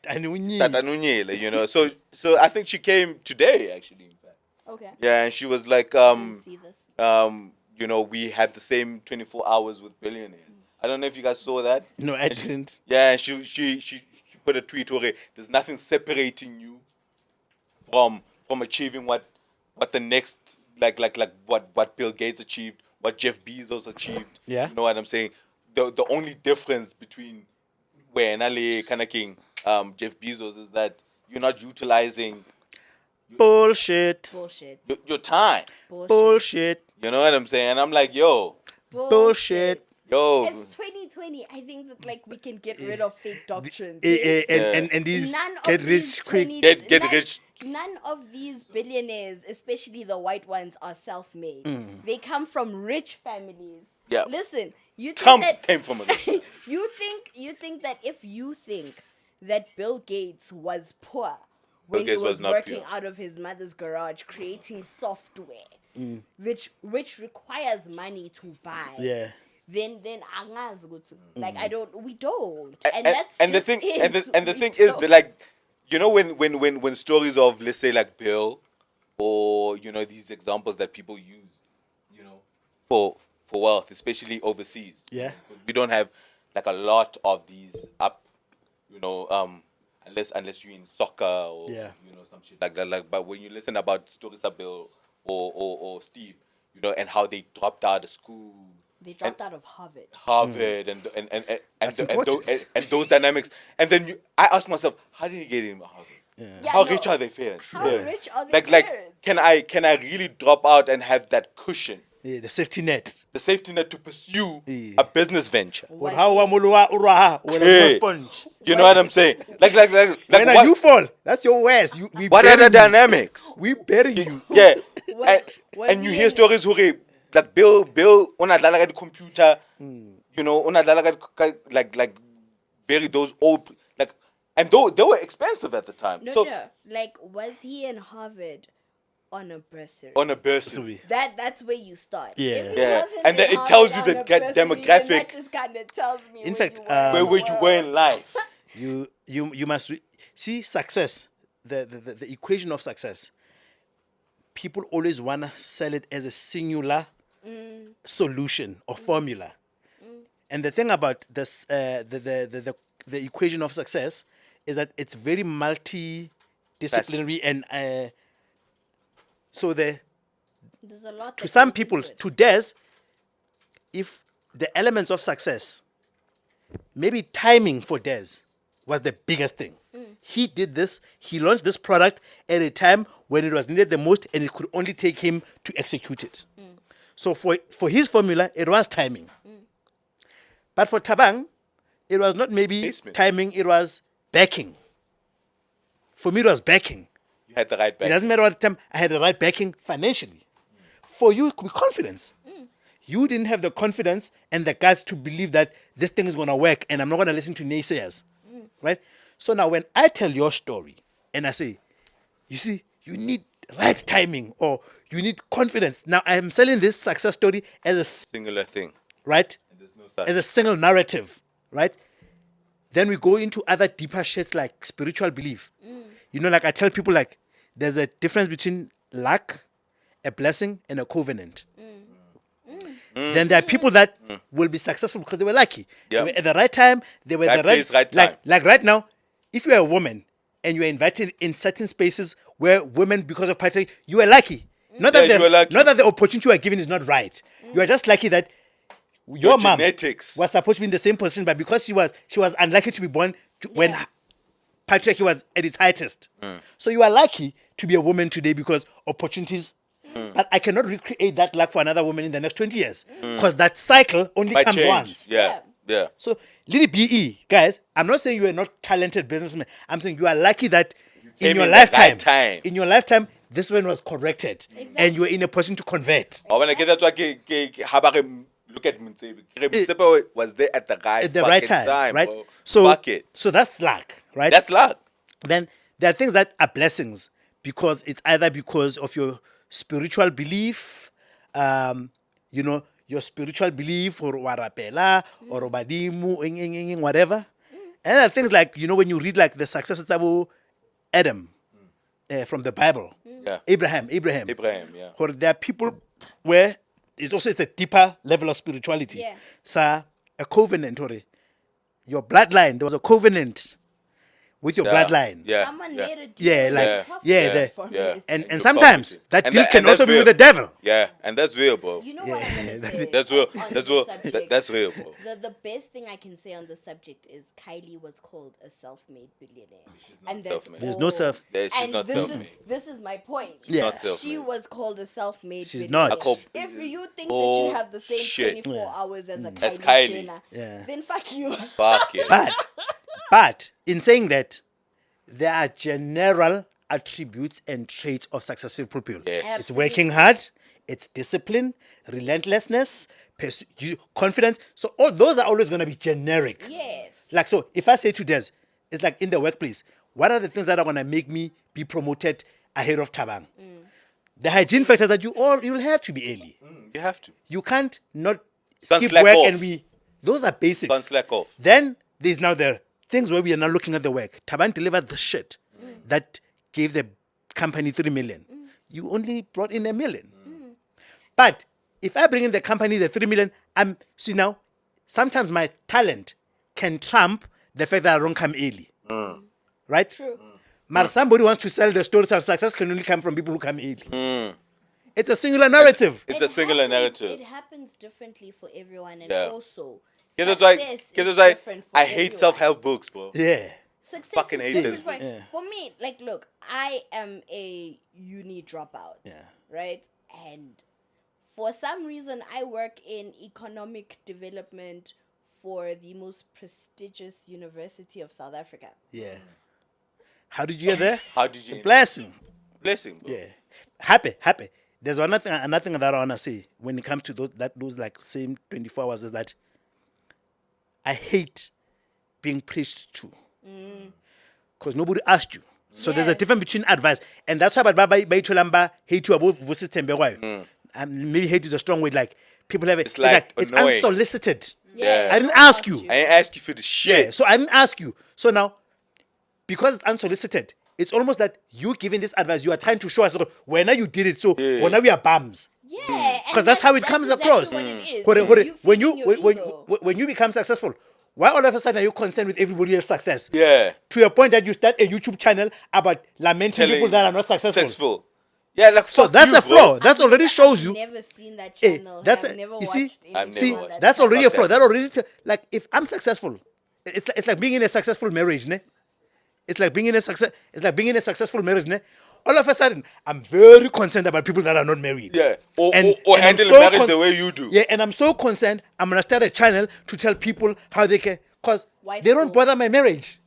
Tatanunyele, you know. So I think she came today, actually, in fact. Okay. Yeah, and she was like, See this. you know, we had the same 24 hours with billionaires. I don't know if you guys saw that. No, I didn't. Yeah, and she put a tweet where there's nothing separating you from achieving what the next like what Bill Gates achieved, what Jeff Bezos achieved. Yeah. You know what I'm saying? The only difference between where Nale Kana King, Jeff Bezos is that you're not utilizing Bullshit. Bullshit. your time. Bullshit. You know what I'm saying? And I'm like, yo, Bullshit. yo. It's 2020. I think that like we can get rid of fake doctrines. And these None get of rich these quick. 20 Get none- rich. None of these billionaires, especially the white ones, are self-made. They come from rich families. Yeah. Listen, you think Trump that came from a rich family. you think that if you think that Bill Gates was poor when Gates he was was not working poor. out of his mother's garage creating software, which requires money to buy. Yeah. Then angazi ukuthi, like we don't, and that's and the just thing it. and the We thing is don't. that, like, you know, when stories of, let's say, like Bill, or, you know, these examples that people use, you know, for wealth, especially overseas. Yeah. We don't have like a lot of these up, you know, unless you're in soccer or, Yeah. you know, some shit like that. Like, but when you listen about stories of Bill or Steve, you know, and how they dropped out of school, They dropped out of Harvard. Harvard and That's and important. those dynamics. And then I ask myself, how did he get in Harvard? Yeah, How no. rich are their parents? How Yeah. rich are their Like parents? can I really drop out and have that cushion, Yeah, the safety net. the safety net to pursue Yeah. a business venture? What how wamulwa uraha Hey. sponge. You know what I'm saying? Like When what, you fall, that's your worst. We what are bury the you. dynamics? We bury you. Yeah. Was And you he hear in- stories where like Bill unadlala ka computer, you know, unadlala ka like very those old, like, and they were expensive at the time. No. Like, was he in Harvard on a bursary? On a bursary. That's where you start. Yeah. If he Yeah. wasn't And then in it tells you Harvard the on a bursary, then demographic. That just kind of tells me In where fact, you were in Where the would you world. were in life? You must see success. The equation of success. People always wanna sell it as a singular solution or formula. And the thing about this, the equation of success is that it's very multidisciplinary and so There's a lot to that some goes people, into it. to theirs, if the elements of success, maybe timing for Des was the biggest thing. He did this, he launched this product at a time when it was needed the most and it could only take him to execute it. So for his formula, it was timing. But for Tabang, it was not maybe Basement. timing, it was backing. For me, it was backing. You had the right It back. doesn't matter what time I had the right backing financially. For you, it could be confidence. You didn't have the confidence and the guts to believe that this thing is going to work and I'm not going to listen to naysayers. Right? So now when I tell your story and I say, you see, you need right timing or you need confidence. Now I am selling this success story as a, Singular thing. right? And there's no such. As a single narrative, right? Then we go into other deeper shits like spiritual belief. You know, like I tell people, like, there's a difference between luck, a blessing, and a covenant. Then there are people that will be successful because they were lucky. Yeah. They were at the right time. They were Right at the right, place, right time. Like right now, if you're a woman and you're invited in certain spaces where women, because of patriarchy, you are lucky. Not that Yeah, you are lucky. not that the opportunity you are given is not right. You are just lucky that your mom genetics. was supposed to be in the same position, but because she was unlucky to be born when patriarchy was at its highest. So you are lucky to be a woman today because opportunities. But I cannot recreate that luck for another woman in the next 20 years because that cycle only Might comes change. once. Yeah. So, Lily BE, guys, I'm not saying you are not talented businessman. I'm saying you are lucky that came in your in the lifetime, right time. in your lifetime, this one was corrected, and you were in a position to convert I want to get that to look at Mtsepe. Mtsepe was there at the right at the right fucking time, right? bro. So, Fuck it. so that's luck, right? That's luck. Then there are things that are blessings because it's either because of your spiritual belief, your spiritual belief or warapela or obadimu, whatever. And there are things like, when you read like the successes of Adam from the Bible, Yeah. Abraham. Yeah. Or there are people where it's a deeper level of spirituality. Yeah. So a covenant, or your bloodline, there was a covenant with your Yeah. bloodline. Yeah. Someone yeah. made a deal. Yeah, with like- profit yeah, the- for yeah. it. And The sometimes property. that And deal that- can and that's also be real. with the devil. Yeah, and that's real, bro. You know what I'm gonna say? That's real. on That's this real. subject? That's real, bro. The best thing I can say on the subject is Kylie was called a self-made billionaire, and that's self-made. There's no self- Yeah, she's and not this self-made. This is my point. Yeah. Not She self-made. was called a self-made. She's billionaire. not. I call- If you think that Oh, you have the same shit. 24 hours as a As Kylie, Kylie. Jenner, Yeah. then fuck you. Fuck it. But in saying that, there are general attributes and traits of successful people. Yes. It's working hard, it's discipline, relentlessness, confidence. So all those are always going to be generic. Yes. Like, so if I say to Des, it's like in the workplace, what are the things that are going to make me be promoted ahead of Tabang? The hygiene factors that you'll have to be early. You have to. You can't not Can't skip slack work off. and those are basics. Can't slack off. Then there's now the things where we are now looking at the work. Taban delivered the shit that gave the company 3 million. You only brought in 1 million. But if I bring in the company the 3 million, see now, sometimes my talent can trump the fact that I don't come early. Right? True. But somebody wants to sell the stories of success can only come from people who come early. It's a singular narrative. It's a singular narrative. It happens differently for everyone, and Yeah. also Yeah, that's why. success Yeah, is that's why different for I hate everyone. self-help books, bro. Yeah. Success Fucking is hate different this. for, Yeah. for me. Like, look, I am a uni dropout. Yeah. Right, and for some reason, I work in economic development for the most prestigious university of South Africa. Yeah. How did you get there? How did It's a you? blessing. Blessing, bro. Yeah. Happy. There's another thing that I wanna say when it comes to those like same 24 hours is that I hate being preached to. Because nobody asked you. So there's a Yes. difference between advice. And that's why by Cholamba hate you about versus Tembe. Maybe hate is a strong word. Like people have it. It's like it's annoying. unsolicited. Yeah. I didn't ask you. I ain't ask you for the shit. Yeah, so I didn't ask you. So now, because it's unsolicited, it's almost that you giving this advice, you are trying to show us, when you did it, so when we are bums. Yeah, Because that's how it comes exactly across. what it is. When feeding your ego. when you become successful, why all of a sudden are you concerned with everybody else's success? Yeah. To a point that you start a YouTube channel about lamenting Telling people that are not successful. Successful. Yeah, like So fuck that's you, a bro. flaw. That already shows you. Never seen that Hey, channel. that's I've never you see, watched I've anything never on watched that that's channel. already a Fuck flaw. that. That already like if I'm successful, it's like being in a successful marriage, ne? It's like being in a successful marriage, ne? All of a sudden, I'm very concerned about people that are not married. Yeah. Or And I'm handling so marriage the way you do. Yeah, and I'm so concerned. I'm gonna start a channel to tell people how they can, cause Wife they don't school. bother my marriage.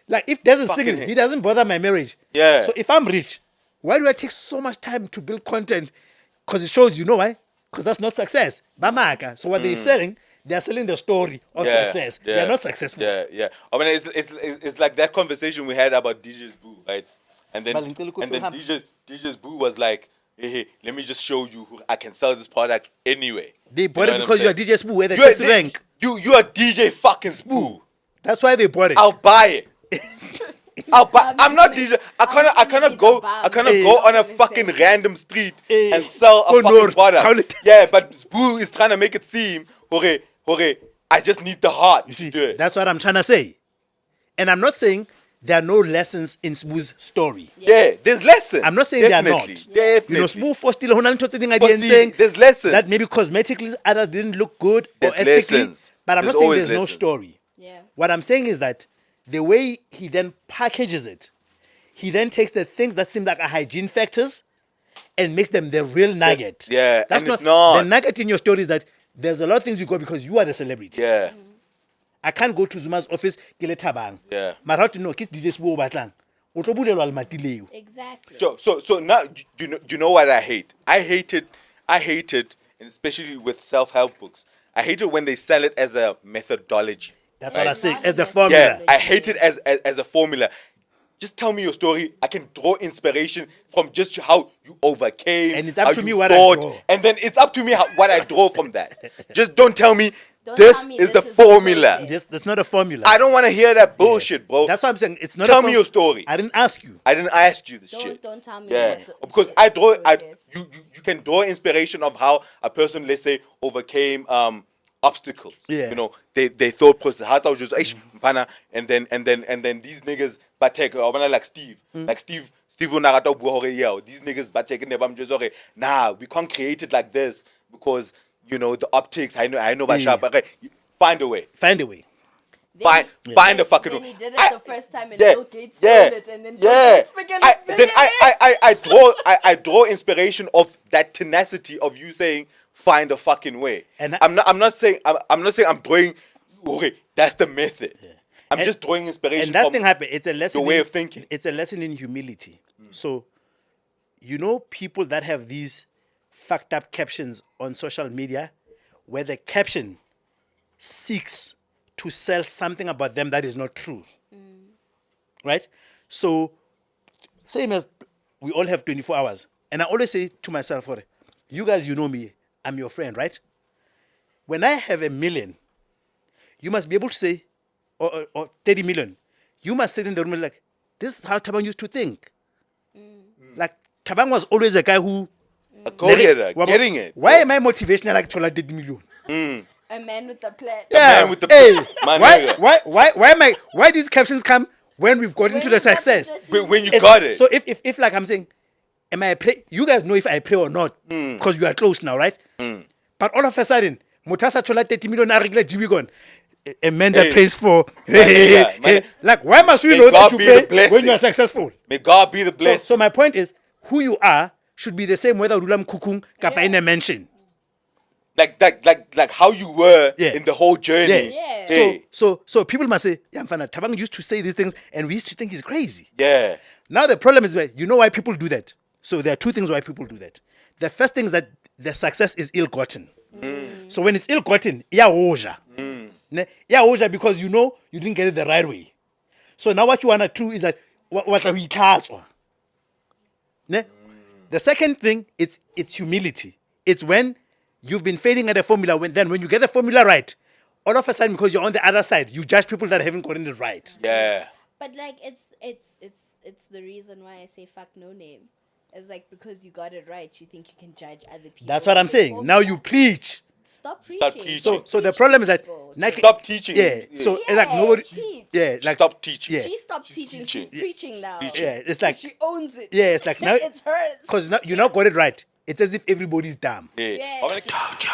Like if there's a Fucking single, hell. he doesn't bother my marriage. Yeah. So if I'm rich, why do I take so much time to build content? Cause it shows, you know why? Cause that's not success. Bamaka. So what they're selling, they're selling the story of success. They're not successful. Yeah. I mean, it's like that conversation we had about DJ's Boo, right? And then DJ's Boo was like, hey, let me just show you who I can sell this product anyway. They bought You it know because what you are I'm saying? DJ Spoo, where the You are- test rank. You are DJ fucking Spoo. That's why they bought it. I'll buy it. I'll buy. I'm not DJ. I cannot go on a fucking random street and sell a fucking product. Yeah, but Spoo is trying to make it seem, hore, I just need the heart. You see, to do it. that's what I'm trying to say. And I'm not saying there are no lessons in Spoo's story. Yeah, there's lessons. I'm not saying they are not. Definitely. You know, Spoo for still But saying there's lessons. that maybe cosmetically others didn't look good There's or ethically. lessons. But I'm There's not saying always there's no lessons. story. Yeah. What I'm saying is that the way he then packages it, he then takes the things that seem like are hygiene factors and makes them the real nugget. Yeah, That's and it's not. The nugget in your story is that there's a lot of things you got because you are the celebrity. Yeah. I can't go to Zuma's office, ke le Thabang. Yeah. But how to know, ke DJ Spoo o batlang. O tlo bulelwa lemati leo. Exactly. So now you know what I hate? I hate it, and especially with self-help books. I hate it when they sell it as a methodology. That's Right. what I say. As the Yeah, formula. Yeah, I hate it as a formula. Just tell me your story. I can draw inspiration from just how you overcame. And it's up how to you me what I thought, draw. and then it's up to me what I draw from that. Just don't tell me Don't This tell me is the this formula. process. That's not a formula. I don't want to hear that bullshit, bro. That's what I'm saying. It's not. Tell me your story. I didn't ask you. I didn't ask you the shit. Don't tell me. Yeah, what because it's I a draw. process. You can draw inspiration of how a person, let's say, overcame obstacles. Yeah. You know, they thought process. How was just mfana, and then these niggas batek. I wanna like Steve, Steve Unarata buhore yeah. These niggas batek never just okay. Nah, we can't create it like this because you know the optics. I know, Yeah. but okay, find a way. Find a way. Then Find a fucking Then way. he did it I- the first time and yeah, Bill Gates yeah, stole it, and then Bill Gates began Then I draw inspiration of that tenacity of you saying find a fucking way. And I'm not saying I'm drawing. Okay, that's the method. I'm And- just drawing inspiration. And that from thing happened. It's a lesson. the way in- of thinking. It's a lesson in humility. So, you know, people that have these fucked up captions on social media, where the caption seeks to sell something about them that is not true. Right? So, same as we all have 24 hours. And I always say to myself, you guys, you know me, I'm your friend, right? When I have 1 million, you must be able to say, or 30 million, you must sit in the room and like, this is how Tabang used to think. Like, Tabang was always a guy who... A go-getter, getting it. Why am I motivational like Tola 30 million? A man with a plan. Yeah, man with the- hey, my why, nigga. why these captions come when we've got into the you got the success? 30 When you It's- got it. So if like I'm saying, am I pray? You guys know if I pray or not because we are close now, right? But all of a sudden, Mutasa Chola 30 million are regular Jiwigon. A man that Hey, prays for nigga, man. like why must we May know that God you be the pray when blessing. you are successful? May God be the So, blessed. so my point is, who you are should be the same whether Rulam Kukung Kapa in a mansion. Like how you were Yeah. in the whole journey. Yeah. Hey, So people must say, yeah, Mfana, Tabang used to say these things and we used to think he's crazy. yeah. Now the problem is, you know why people do that? So there are two things why people do that. The first thing is that the success is ill-gotten. So when it's ill-gotten, yeah, oja. Yeah, oja because you know you didn't get it the right way. So now what you want to do is that what are we catchwa? The second thing, it's humility. It's when you've been failing at the formula, when you get the formula right, all of a sudden because you're on the other side, you judge people that haven't gotten it right. Yeah. But like it's the reason why I say fuck no name. It's like because you got it right, you think you can judge other people. That's what I'm saying. Now you preach. stop preaching. Start preaching. So the problem is that people. Nike, Stop teaching. Yeah. So Yeah, like nobody. teach. Yeah. Like Stop teaching. Yeah. She stopped teaching. She's teaching. preaching now. Yeah. It's like She owns it. yeah. It's like now it's hers. because you now got it right. It's as if everybody's dumb. Yeah. Yeah. I'm gonna keep-